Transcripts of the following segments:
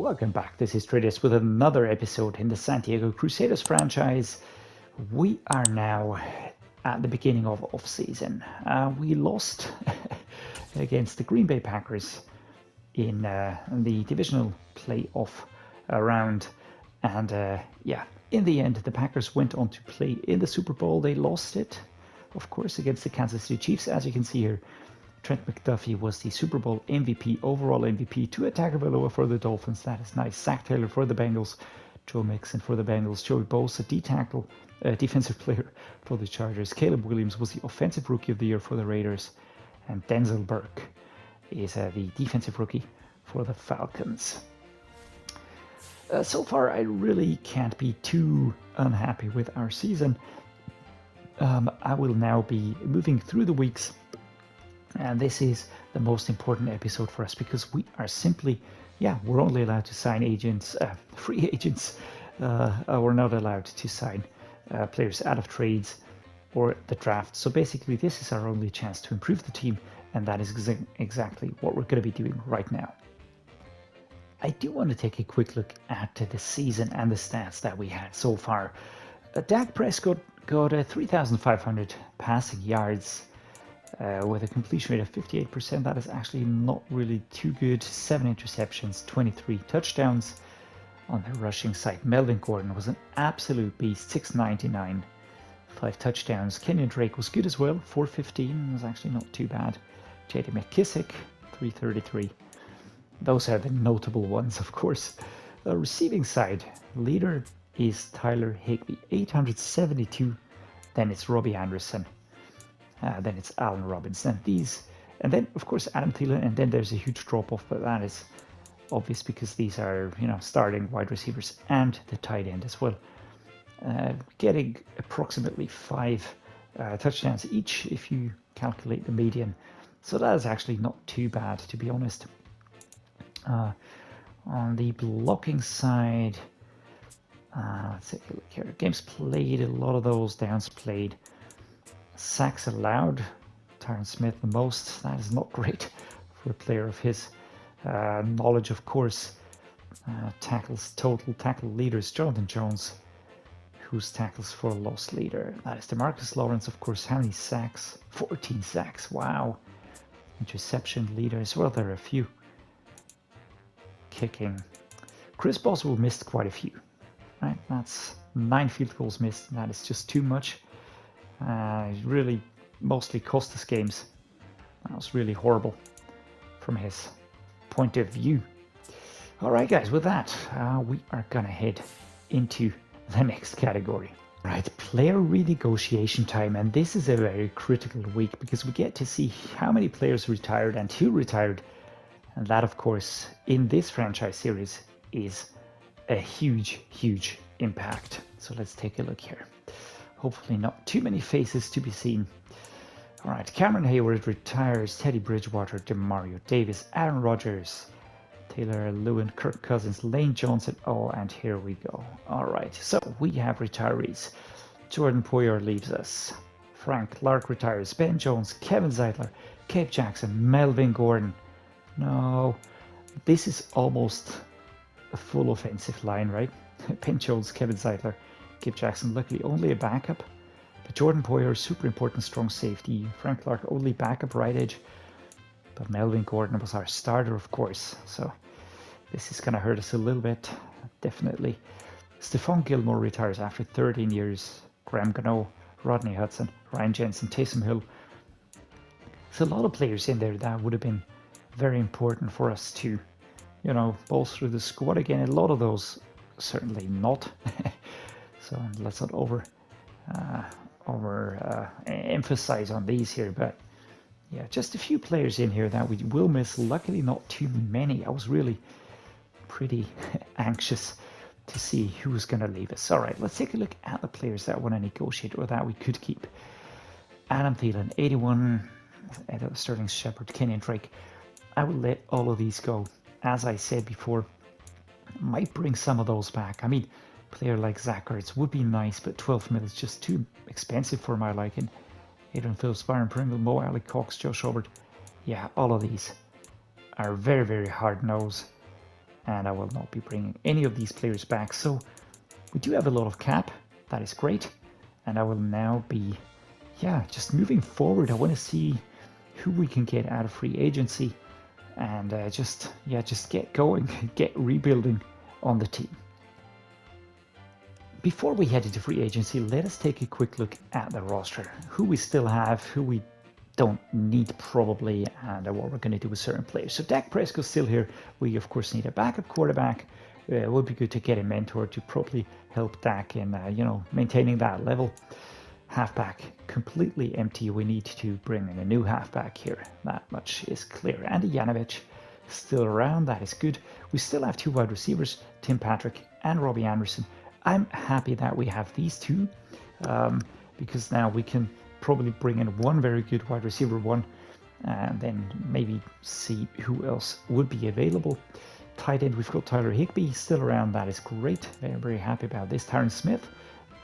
Welcome back. This is Dreddeus with another episode in the San Diego Crusaders franchise. We are now at the beginning of off-season. We lost against the Green Bay Packers in the divisional playoff round, and in the end, the Packers went on to play in the Super Bowl. They lost it, of course, against the Kansas City Chiefs, as you can see here. Trent McDuffie was the Super Bowl MVP, overall MVP, Tua Tagovailoa for the Dolphins. That is nice. Zach Taylor for the Bengals, Joe Mixon for the Bengals, Joey Bosa, defensive player for the Chargers. Caleb Williams was the Offensive Rookie of the Year for the Raiders, and Denzel Burke is the Defensive Rookie for the Falcons. So far, I really can't be too unhappy with our season. I will now be moving through the weeks. And this is the most important episode for us because we are simply, we're only allowed to sign agents, free agents. We're not allowed to sign players out of trades or the draft. So basically, this is our only chance to improve the team, and that is exactly what we're going to be doing right now. I do want to take a quick look at the season and the stats that we had so far. Dak Prescott got 3,500 passing yards. With a completion rate of 58%, that is actually not really too good. 7 interceptions, 23 touchdowns. On the rushing side, Melvin Gordon was an absolute beast, 699, 5 touchdowns. Kenyon Drake was good as well, 415, was actually not too bad. J.D. McKissick, 333. Those are the notable ones, of course. The receiving side, leader is Tyler Higbee, 872. Then it's Robbie Anderson. Then it's Allen Robinson. And then of course Adam Thielen, and then there's a huge drop-off, but that is obvious because these are starting wide receivers and the tight end as well. Getting approximately 5 touchdowns each if you calculate the median. So that is actually not too bad, to be honest. On the blocking side, let's take a look here. Games played, a lot of those, downs played. Sacks allowed, Tyron Smith the most. That is not great for a player of his knowledge, of course. Tackles, total tackle leaders, Jonathan Jones, who's tackles for loss leader. That is DeMarcus Lawrence, of course. How many sacks? 14 sacks, wow. Interception leader as well, there are a few. Kicking. Chris Boswell missed quite a few, right? That's 9 field goals missed. That is just too much. Really mostly cost us games. That was really horrible from his point of view. Alright guys, with that, we are gonna head into the next category. Right, player renegotiation time, and this is a very critical week because we get to see how many players retired and who retired, and that of course in this franchise series is a huge impact. So let's take a look here. Hopefully not too many faces to be seen. All right, Cameron Hayward retires, Teddy Bridgewater, Demario Davis, Aaron Rodgers, Taylor Lewin, Kirk Cousins, Lane Johnson. Oh, and here we go. All right, so we have retirees. Jordan Poyer leaves us. Frank Clark retires. Ben Jones, Kevin Zeitler, Cape Jackson, Melvin Gordon. No, this is almost a full offensive line, right? Ben Jones, Kevin Zeitler, Cape Jackson, luckily only a backup. But Jordan Poyer, super important strong safety. Frank Clark, only backup right edge. But Melvin Gordon was our starter, of course. So this is going to hurt us a little bit, definitely. Stephon Gilmore retires after 13 years. Graham Gano, Rodney Hudson, Ryan Jensen, Taysom Hill. There's a lot of players in there that would have been very important for us to, bolster the squad again. A lot of those certainly not. So let's not emphasize on these here, but yeah, just a few players in here that we will miss. Luckily, not too many. I was really pretty anxious to see who was going to leave us. All right, let's take a look at the players that want to negotiate or that we could keep. Adam Thielen, 81. Sterling Shepard, Kenyon Drake. I will let all of these go. As I said before, might bring some of those back. I mean, player like Zach Ertz would be nice, but 12 mil is just too expensive for my liking. Adrian Phillips, Byron Pringle, Mo Alley, Cox, Josh Hubbard. Yeah, all of these are very hard-nosed. and I will not be bringing any of these players back. So we do have a lot of cap. That is great. And I will now be, just moving forward. I want to see who we can get out of free agency and just get going, get rebuilding on the team. Before we head into free agency, let us take a quick look at the roster. Who we still have, who we don't need probably, and what we're going to do with certain players. So Dak Prescott's still here. We of course need a backup quarterback. It would be good to get a mentor to probably help Dak in maintaining that level. Halfback completely empty. We need to bring in a new halfback here. That much is clear. Andy Yanovich still around. That is good. We still have 2 wide receivers, Tim Patrick and Robbie Anderson. I'm happy that we have these two because now we can probably bring in one very good wide receiver one and then maybe see who else would be available. Tight end, we've got Tyler Higbee still around. That is great. Very, very happy about this. Tyron Smith,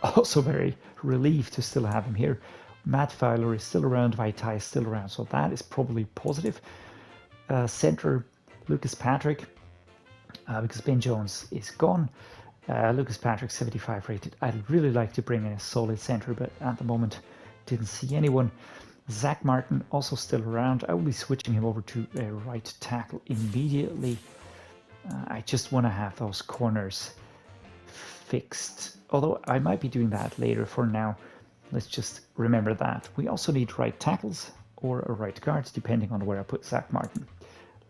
also very relieved to still have him here. Matt Fowler is still around. Vaitai is still around. So that is probably positive. Center, Lucas Patrick, because Ben Jones is gone. Lucas Patrick, 75 rated. I'd really like to bring in a solid center, but at the moment, didn't see anyone. Zach Martin also still around. I will be switching him over to a right tackle immediately. I just want to have those corners fixed. Although I might be doing that later. For now, let's just remember that. We also need right tackles or a right guard, depending on where I put Zach Martin.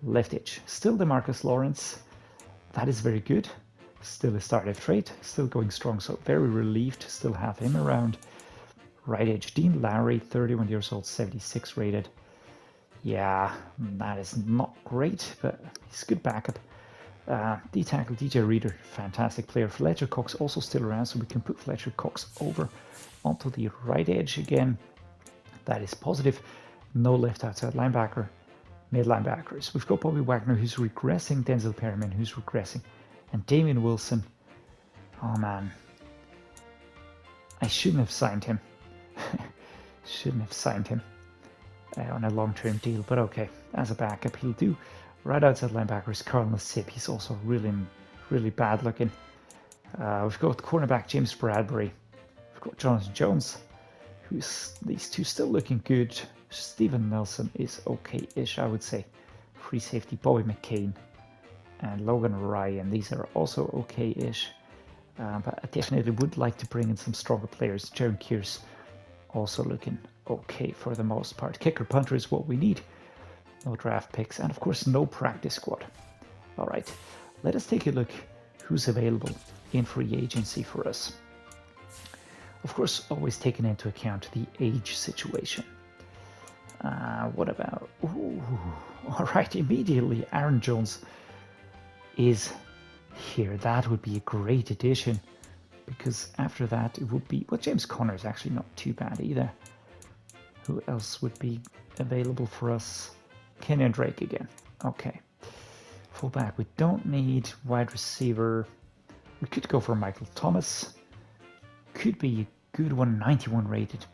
Left edge, still DeMarcus Lawrence. That is very good. Still a starting trade, still going strong. So very relieved to still have him around. Right edge, Dean Lowry, 31 years old, 76 rated. Yeah, that is not great, but he's a good backup. D-tackle, DJ Reader, fantastic player. Fletcher Cox also still around, so we can put Fletcher Cox over onto the right edge again. That is positive. No left outside linebacker. Mid linebackers. We've got Bobby Wagner, who's regressing. Denzel Perryman, who's regressing. And Damian Wilson. Oh, man. I shouldn't have signed him. Shouldn't have signed him on a long-term deal, but okay. As a backup, he'll do. Right outside linebacker is Carl Nassib. He's also really bad looking. We've got cornerback James Bradbury. We've got Jonathan Jones, who's these two still looking good. Steven Nelson is okay-ish, I would say. Free safety Bobby McCain and Logan Ryan. These are also okay-ish. But I definitely would like to bring in some stronger players. Jaron Kearse also looking okay for the most part. Kicker punter is what we need. No draft picks, and of course no practice squad. All right, let us take a look who's available in free agency for us. Of course, always taking into account the age situation. What about... Ooh, all right, immediately Aaron Jones is here. That would be a great addition, because after that it would be... Well, James Conner is actually not too bad either. Who else would be available for us? Kenyon Drake again. Okay. Fullback, we don't need. Wide receiver, we could go for Michael Thomas. Could be a good one, 91 rated.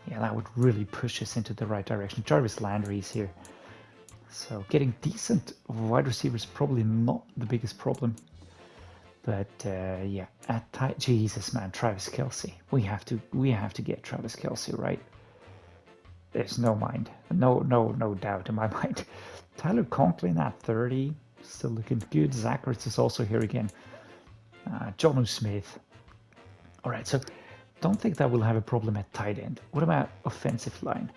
Yeah, that would really push us into the right direction. Jarvis Landry is here. So getting decent wide receivers probably not the biggest problem. But yeah, at tight, Jesus man, Travis Kelce. We have to get Travis Kelce, right? There's no doubt in my mind. Tyler Conklin at 30, still looking good. Zach Ertz is also here again. Jonnu Smith. All right, so don't think that we'll have a problem at tight end. What about offensive line?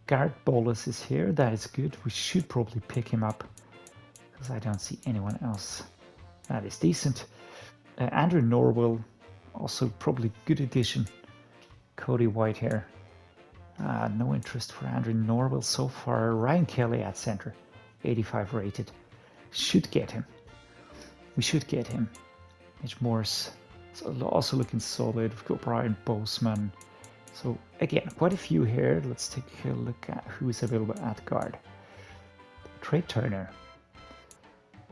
Garrett Bolles is here. That is good. We should probably pick him up because I don't see anyone else. That is decent. Andrew Norwell, also probably good addition. Cody Whitehair. No interest for Andrew Norwell so far. Ryan Kelly at center, 85 rated. Should get him. We should get him. Mitch Morse also looking solid. We've got Brian Boseman. So again, quite a few here. Let's take a look at who is available at guard. Trey Turner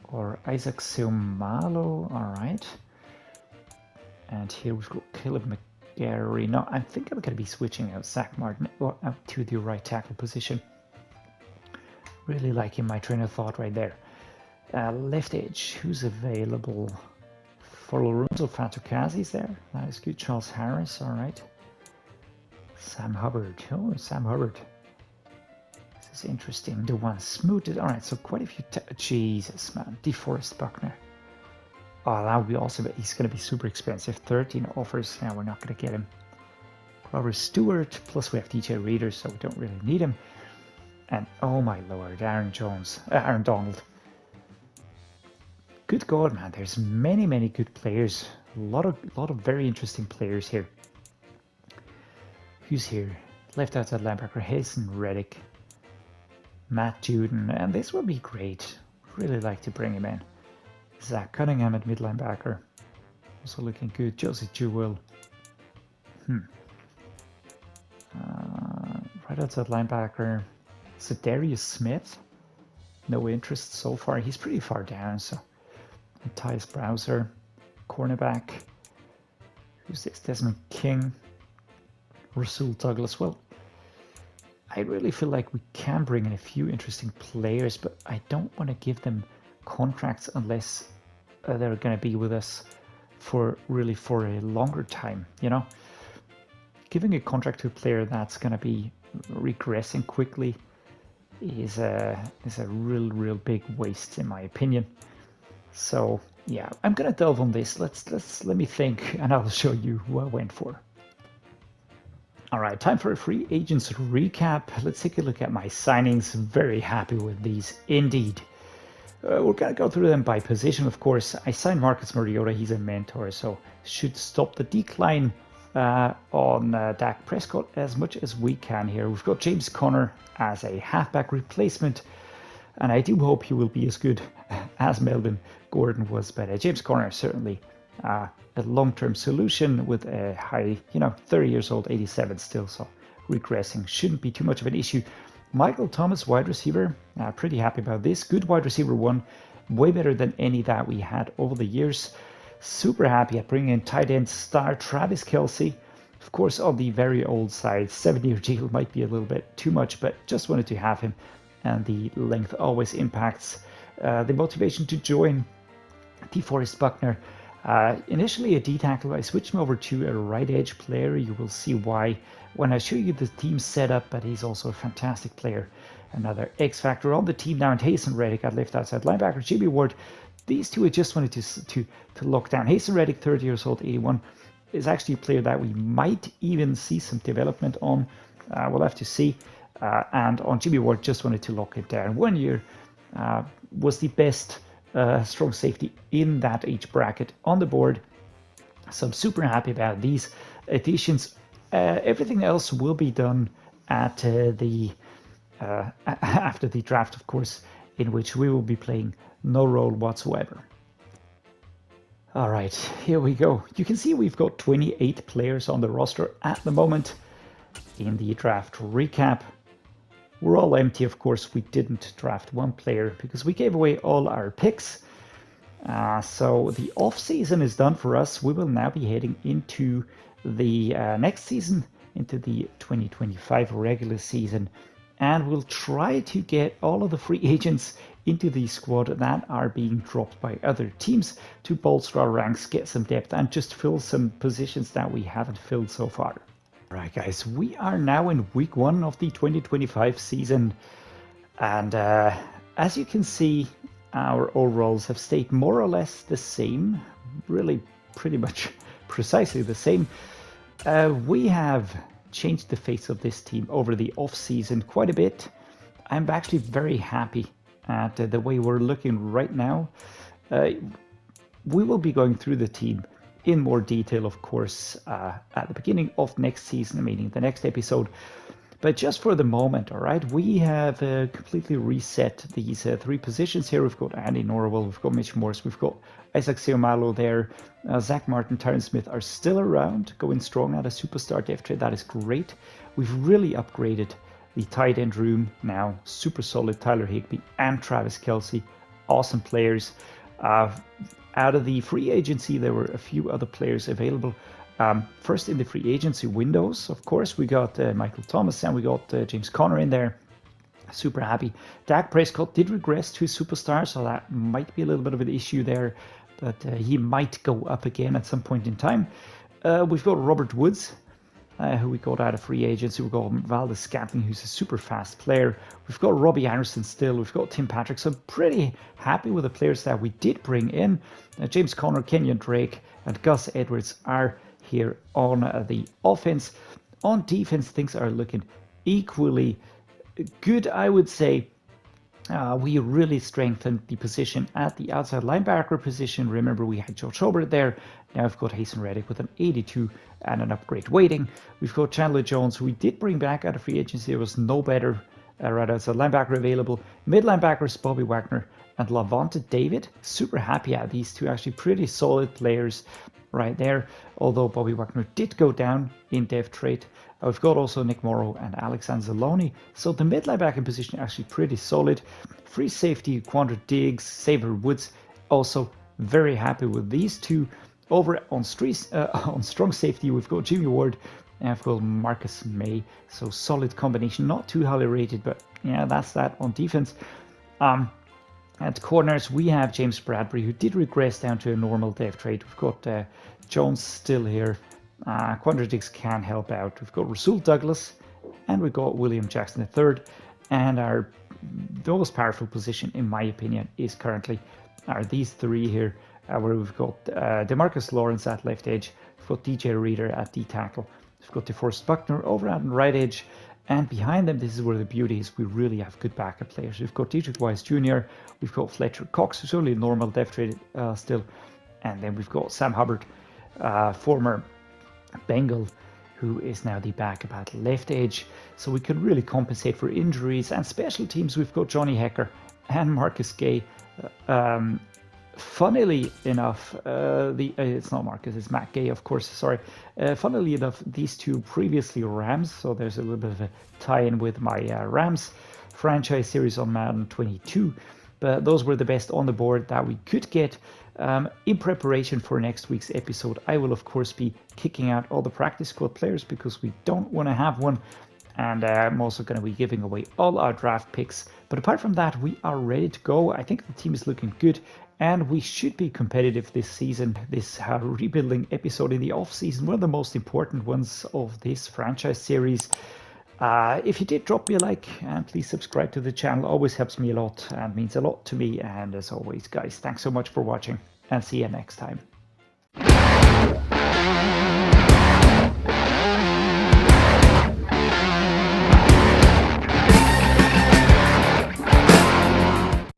or Isaac Seumalo. All right. And here we've got Caleb McGarry. No, I think I'm going to be switching out Zach Martin out to the right tackle position. Really liking my train of thought right there. Left edge, who's available? For Lorenzo Fatukasi's there. That is good. Charles Harris, all right. Sam Hubbard. Oh, Sam Hubbard. This is interesting. The one smoothed. All right, so quite a few. Jesus, man. DeForest Buckner. Oh, that would be awesome, but he's going to be super expensive. 13 offers. Now we're not going to get him. Robert Stewart. Plus we have DJ Reader, so we don't really need him. And oh my lord, Aaron Donald. Good God, man! There's many good players. A lot of very interesting players here. Who's here? Left outside linebacker, Hazen Reddick, Matt Juden, and this would be great. Really like to bring him in. Zach Cunningham at mid linebacker, also looking good. Josie Jewell. Right outside linebacker, Dreddeus Smith. No interest so far. He's pretty far down, so. Tyus Browser, cornerback. Who's this? Desmond King, Rasul Douglas. Well, I really feel like we can bring in a few interesting players, but I don't want to give them contracts unless they're going to be with us for a longer time. You know, giving a contract to a player that's going to be regressing quickly is a real big waste, in my opinion. So yeah, I'm gonna delve on this. Let me think, and I'll show you who I went for. All right, time for a free agents recap. Let's take a look at my signings. Very happy with these, indeed. We're gonna go through them by position, of course. I signed Marcus Mariota. He's a mentor, so should stop the decline on Dak Prescott as much as we can here. We've got James Conner as a halfback replacement, and I do hope he will be as good as Melvin Gordon was, but James Conner certainly a long-term solution with a high, 30 years old, 87 still, so regressing shouldn't be too much of an issue. Michael Thomas, wide receiver, pretty happy about this. Good wide receiver one, way better than any that we had over the years. Super happy at bringing in tight end star Travis Kelce. Of course, on the very old side, 7-year deal might be a little bit too much, but just wanted to have him, and the length always impacts the motivation to join. DeForest Buckner, initially a D-tackle. I switched him over to a right edge player. You will see why when I show you the team setup, but he's also a fantastic player. Another X factor on the team now, and Hazen Reddick at left outside linebacker. Jimmy Ward, these two I just wanted to lock down. Hazen Reddick, 30 years old, 81, is actually a player that we might even see some development on. We'll have to see. And on Jimmy Ward, just wanted to lock it down. 1 year was the best strong safety in that age bracket on the board. So I'm super happy about these additions. Everything else will be done at after the draft, of course, in which we will be playing no role whatsoever. All right, here we go. You can see we've got 28 players on the roster at the moment. In the draft recap, we're all empty, of course. We didn't draft one player because we gave away all our picks. So the off season is done for us. We will now be heading into the next season, into the 2025 regular season. And we'll try to get all of the free agents into the squad that are being dropped by other teams to bolster our ranks, get some depth, and just fill some positions that we haven't filled so far. All right, guys, we are now in week 1 of the 2025 season, and as you can see, our overalls have stayed more or less the same, really pretty much precisely the same. We have changed the face of this team over the off season quite a bit. I'm actually very happy at the way we're looking right now. We will be going through the team in more detail, of course, at the beginning of next season, meaning the next episode. But just for the moment, all right, we have completely reset these 3 positions here. We've got Andy Norwell, we've got Mitch Morse, we've got Isaac Seumalo there. Zach Martin, Tyron Smith are still around, going strong at a superstar depth chart. That is great. We've really upgraded the tight end room now. Super solid. Tyler Higbee and Travis Kelce, awesome players. Out of the free agency, there were a few other players available. First in the free agency windows, of course, we got Michael Thomas and we got James Conner in there. Super happy. Dak Prescott did regress to superstar, so that might be a little bit of an issue there, but he might go up again at some point in time. We've got Robert Woods, who we got out of free agency. We've got Valdez Scantling, who's a super fast player. We've got Robbie Anderson still. We've got Tim Patrick. So I'm pretty happy with the players that we did bring in. James Conner, Kenyon Drake, and Gus Edwards are here on the offense. On defense, things are looking equally good, I would say. We really strengthened the position at the outside linebacker position. Remember, we had Joe Schobert there. Now we've got Hasten Reddick with an 82 and an upgrade weighting. We've got Chandler Jones, who we did bring back out of free agency. There was no better right outside linebacker available. Mid linebackers, Bobby Wagner and Lavonte David. Super happy at these two, actually pretty solid players right there. Although Bobby Wagner did go down in depth trade. We've got also Nick Morrow and Alex Anzalone. So the mid linebacker position actually pretty solid. Free safety, Quandra Diggs, Xavier Woods. Also very happy with these two. Over on strong safety, we've got Jimmy Ward and we've got Marcus May. So solid combination, not too highly rated, but yeah, that's that on defense. At corners, we have James Bradbury, who did regress down to a normal depth trade. We've got Jones still here. Quandra Diggs can help out. We've got Rasul Douglas, and we've got William Jackson III. And our most powerful position, in my opinion, is currently these three here, where we've got Demarcus Lawrence at left edge. We've got DJ Reader at D tackle. We've got DeForest Buckner over at right edge. And behind them, this is where the beauty is. We really have good backup players. We've got Dietrich Wise Jr. We've got Fletcher Cox, who's only normal depth trade still. And then we've got Sam Hubbard, former Bengal, who is now the backup at left edge. So we can really compensate for injuries. And special teams, we've got Johnny Hecker and Marcus Gay. Funnily enough, it's not Marcus, it's Matt Gay, of course, sorry. Funnily enough, these two previously Rams, so there's a little bit of a tie-in with my Rams franchise series on Madden 22, but those were the best on the board that we could get. In preparation for next week's episode, I will, of course, be kicking out all the practice squad players because we don't want to have one. And I'm also going to be giving away all our draft picks. But apart from that, we are ready to go. I think the team is looking good. And we should be competitive this season. This rebuilding episode in the off-season, one of the most important ones of this franchise series. If you did, drop me a like and please subscribe to the channel. Always helps me a lot and means a lot to me. And as always, guys, thanks so much for watching and see you next time.